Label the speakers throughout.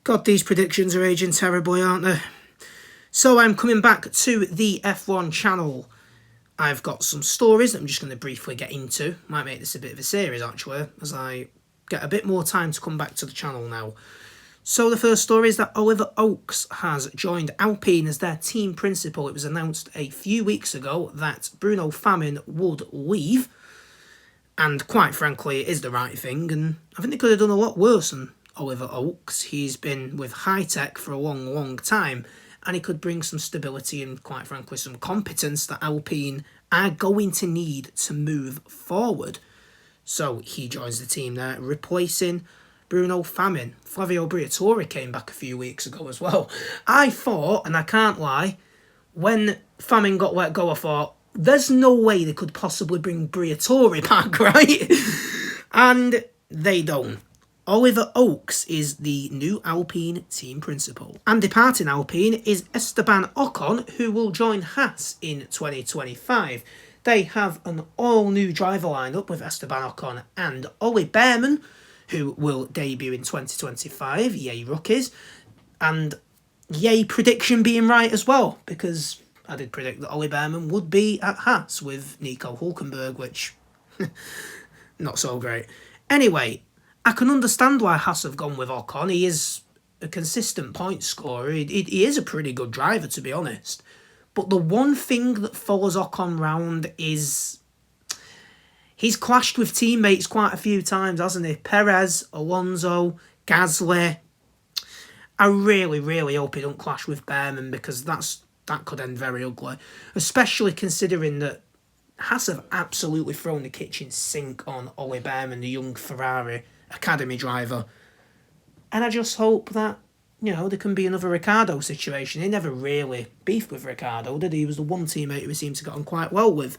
Speaker 1: God, these predictions are aging terribly, aren't they? So I'm coming back to the F1 channel. I've got some stories that I'm just going to briefly get into. Might make this a bit of a series, actually, as I get a bit more time to come back to the channel now. So the first story is that Oliver Oakes has joined Alpine as their team principal. It was announced a few weeks ago that Bruno Famin would leave. And quite frankly, it is the right thing. And I think they could have done a lot worse than Oliver Oakes. He's been with High-Tech for a long, long time. And he could bring some stability and, quite frankly, some competence that Alpine are going to need to move forward. So he joins the team there, replacing Bruno Famin. Flavio Briatore came back a few weeks ago as well. I thought, and I can't lie, when Famin got let go, I thought, there's no way they could possibly bring Briatore back, right? And they don't. Oliver Oakes is the new Alpine team principal. And departing Alpine is Esteban Ocon, who will join Haas in 2025. They have an all-new driver lineup with Esteban Ocon and Ollie Bearman, who will debut in 2025. Yay, rookies. And yay, prediction being right as well, because I did predict that Ollie Bearman would be at Haas with Nico Hülkenberg, which, not so great. Anyway, I can understand why Haas have gone with Ocon. He is a consistent point scorer. He is a pretty good driver, to be honest. But the one thing that follows Ocon round is he's clashed with teammates quite a few times, hasn't he? Perez, Alonso, Gasly. I really, really hope he don't clash with Bearman, because that could end very ugly. Especially considering that Haas have absolutely thrown the kitchen sink on Ollie Bearman, the young Ferrari academy driver. And I just hope that, there can be another Ricciardo situation. He never really beefed with Ricciardo, did he? He was the one teammate who he seemed to get on quite well with.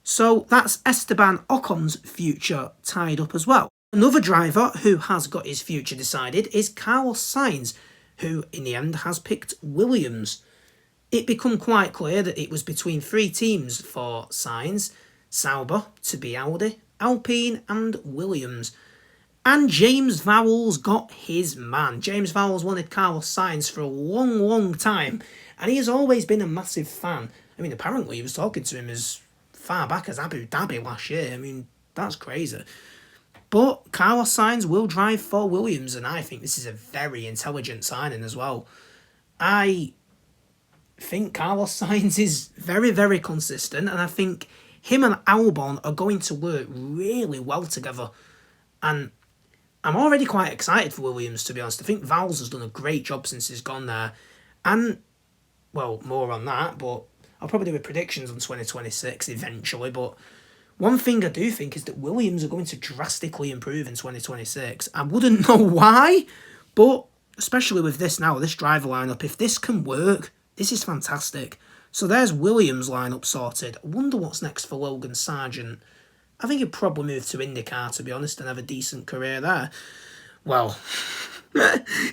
Speaker 1: So that's Esteban Ocon's future tied up as well. Another driver who has got his future decided is Carlos Sainz, who in the end has picked Williams. It became quite clear that it was between three teams for Sainz: Sauber to be Audi, Alpine and Williams. And James Vowles got his man. James Vowles wanted Carlos Sainz for a long, long time, and he has always been a massive fan. I mean, apparently he was talking to him as far back as Abu Dhabi last year. I mean, that's crazy. But Carlos Sainz will drive for Williams, and I think this is a very intelligent signing as well. I think Carlos Sainz is very, very consistent, and I think him and Albon are going to work really well together. And I'm already quite excited for Williams, to be honest. I think Vowles has done a great job since he's gone there. And, well, more on that, but I'll probably do predictions on 2026 eventually. But one thing I do think is that Williams are going to drastically improve in 2026. I wouldn't know why, but especially with this now, this driver lineup, if this can work, this is fantastic. So there's Williams' lineup sorted. I wonder what's next for Logan Sargent. I think he'd probably move to IndyCar, to be honest, and have a decent career there. Well,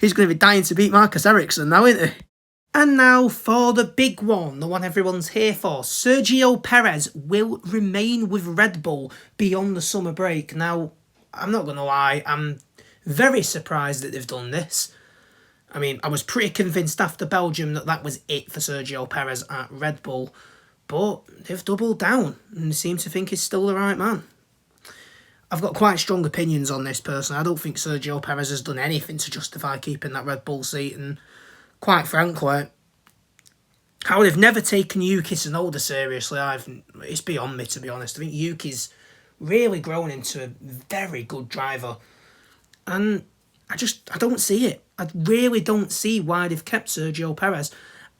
Speaker 1: he's going to be dying to beat Marcus Ericsson now, isn't he? And now for the big one, the one everyone's here for. Sergio Perez will remain with Red Bull beyond the summer break. Now, I'm not going to lie, I'm very surprised that they've done this. I mean, I was pretty convinced after Belgium that was it for Sergio Perez at Red Bull. But they've doubled down and they seem to think he's still the right man. I've got quite strong opinions on this person. I don't think Sergio Perez has done anything to justify keeping that Red Bull seat. And quite frankly, how they've never taken Yuki Tsunoda seriously, it's beyond me, to be honest. I think Yuki's really grown into a very good driver. And I don't see it. I really don't see why they've kept Sergio Perez.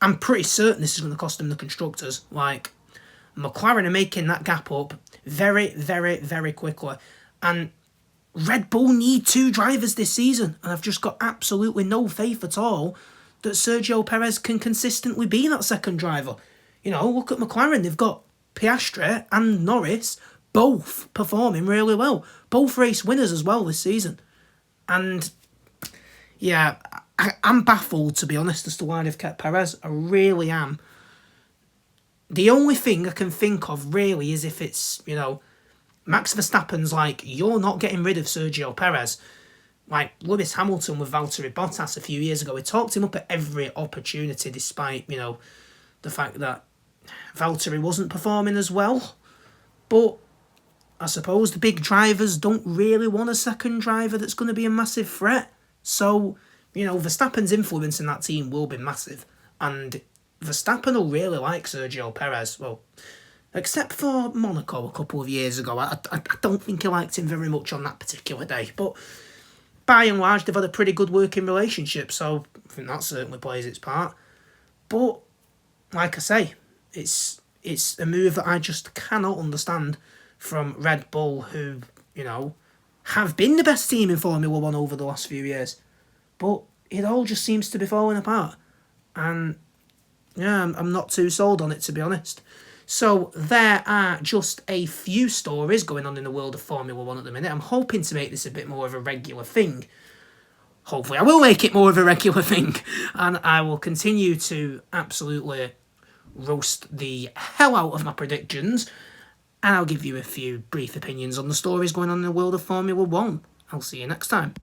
Speaker 1: I'm pretty certain this is going to cost them the constructors. Like, McLaren are making that gap up very, very, very quickly. And Red Bull need two drivers this season. And I've just got absolutely no faith at all that Sergio Perez can consistently be that second driver. Look at McLaren. They've got Piastri and Norris both performing really well. Both race winners as well this season. And, yeah, I'm baffled, to be honest, as to why they've kept Perez. I really am. The only thing I can think of, really, is if it's, Max Verstappen's like, you're not getting rid of Sergio Perez. Like Lewis Hamilton with Valtteri Bottas a few years ago, he talked him up at every opportunity, despite, you know, the fact that Valtteri wasn't performing as well. But I suppose the big drivers don't really want a second driver that's going to be a massive threat. So, you know, Verstappen's influence in that team will be massive. And Verstappen will really like Sergio Perez. Well, except for Monaco a couple of years ago. I don't think he liked him very much on that particular day. But by and large, they've had a pretty good working relationship. So I think that certainly plays its part. But, like I say, it's a move that I just cannot understand from Red Bull, who, you know, have been the best team in Formula 1 over the last few years. But it all just seems to be falling apart. And, yeah, I'm not too sold on it, to be honest. So there are just a few stories going on in the world of Formula 1 at the minute. I'm hoping to make this a bit more of a regular thing. Hopefully I will make it more of a regular thing. And I will continue to absolutely roast the hell out of my predictions. And I'll give you a few brief opinions on the stories going on in the world of Formula 1. I'll see you next time.